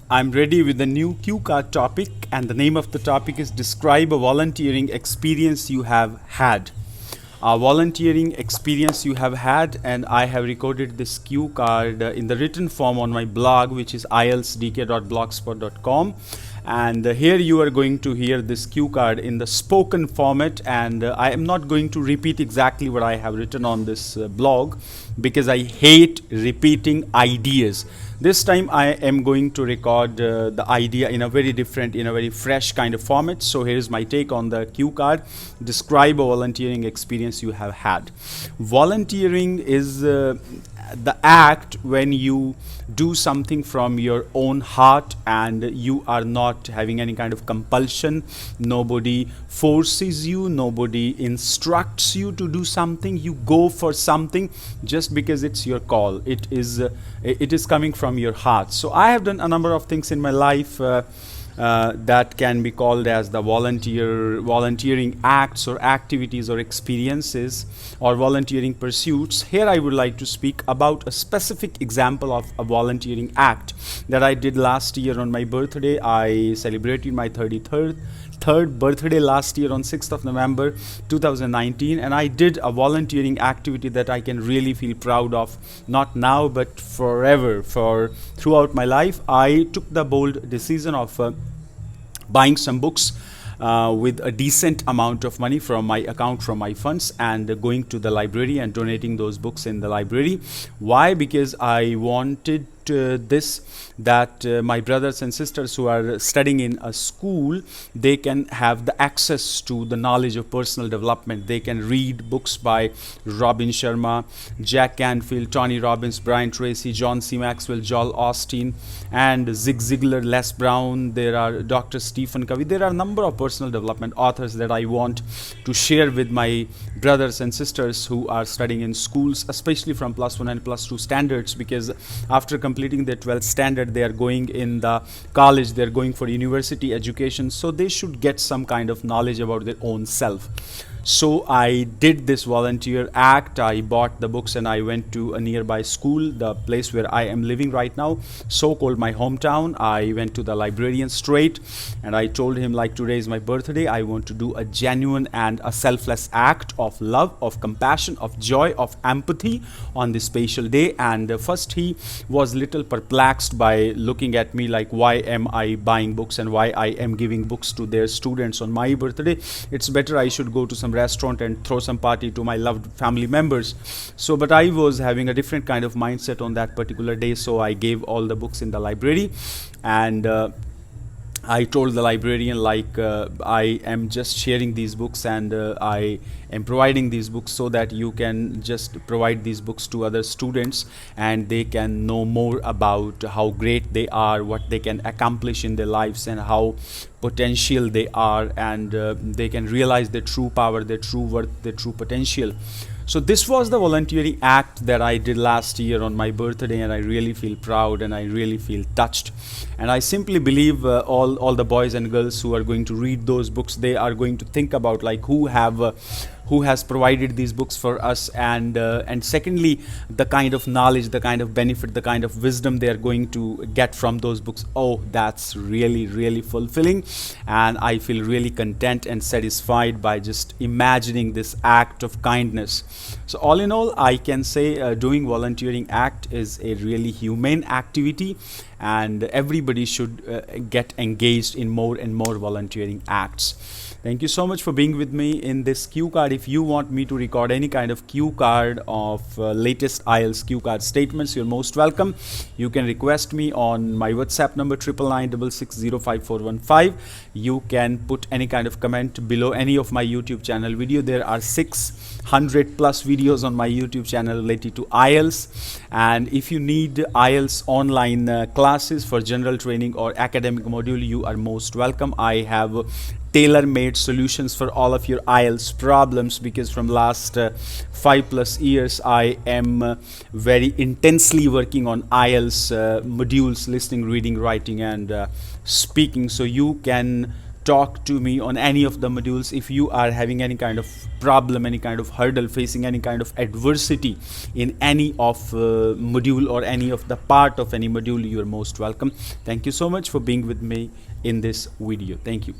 I'm ready with a new cue card topic, and the name of the topic is Describe a volunteering experience you have had. A volunteering experience you have had, and I have recorded this cue card in the written form on my blog, which is ilsdk.blogspot.com. And here you are going to hear this cue card in the spoken format, and I am not going to repeat exactly what I have written on this blog because I hate repeating ideas. This time I am going to record the idea in a very different, in a very fresh kind of format. So here is my take on the cue card. Describe a volunteering experience you have had. Volunteering is the act when you do something from your own heart and you are not having any kind of compulsion. Nobody forces you, nobody instructs you to do something. You go for something just because it's your call. It is coming from your heart. So I have done a number of things in my life that can be called as the volunteering acts or activities or experiences or volunteering pursuits. Here I would like to speak about a specific example of a volunteering act that I did last year on my birthday. I celebrated my 33rd birthday last year on 6th of November 2019, and I did a volunteering activity that I can really feel proud of, not now but forever. For throughout my life I took the bold decision of buying some books with a decent amount of money from my account, from my funds, and going to the library and donating those books in the library. Why? Because I wanted that my brothers and sisters who are studying in a school, they can have the access to the knowledge of personal development. They can read books by Robin Sharma, Jack Canfield, Tony Robbins, Brian Tracy, John C. Maxwell, Joel Osteen, and Zig Ziglar, Les Brown. There are Dr. Stephen Covey. There are a number of personal development authors that I want to share with my brothers and sisters who are studying in schools, especially from plus 1 and plus 2 standards, because after completing their 12th standard they are going in the college, they are going for university education, so they should get some kind of knowledge about their own self. So I did this volunteer act. I bought the books and I went to a nearby school, the place where I am living right now, so called my hometown. I went to the librarian straight and I told him, like, today is my birthday, I want to do a genuine and a selfless act of love, of compassion, of joy, of empathy on this special day. And first he was little perplexed by looking at me like, why am I buying books and why I am giving books to their students on my birthday? It's better I should go to some restaurant and throw some party to my loved family members. So but I was having a different kind of mindset on that particular day, so I gave all the books in the library, and I told the librarian, like, I am just sharing these books and I am providing these books so that you can just provide these books to other students and they can know more about how great they are, what they can accomplish in their lives, and how potential they are, and they can realize their true power, their true worth, their true potential. So this was the volunteering act that I did last year on my birthday, and I really feel proud and I really feel touched. And I simply believe all the boys and girls who are going to read those books, they are going to think about, like, who has provided these books for us, and secondly, the kind of knowledge, the kind of benefit, the kind of wisdom they are going to get from those books. Oh, that's really, really fulfilling, and I feel really content and satisfied by just imagining this act of kindness. So all in all, I can say doing volunteering act is a really humane activity, and everybody should get engaged in more and more volunteering acts. Thank you so much for being with me in this cue card. If you want me to record any kind of cue card of latest IELTS cue card statements, you're most welcome. You can request me on my WhatsApp number 9996605415. You can put any kind of comment below any of my YouTube channel video. There are 600 plus videos on my YouTube channel related to IELTS, and if you need IELTS online classes for general training or academic module, you are most welcome. I have tailor-made solutions for all of your IELTS problems, because from last 5+ years I am very intensely working on IELTS modules, listening, reading, writing, and speaking. So you can talk to me on any of the modules. If you are having any kind of problem, any kind of hurdle, facing any kind of adversity in any of module or any of the part of any module, you are most welcome. Thank you so much for being with me in this video. Thank you.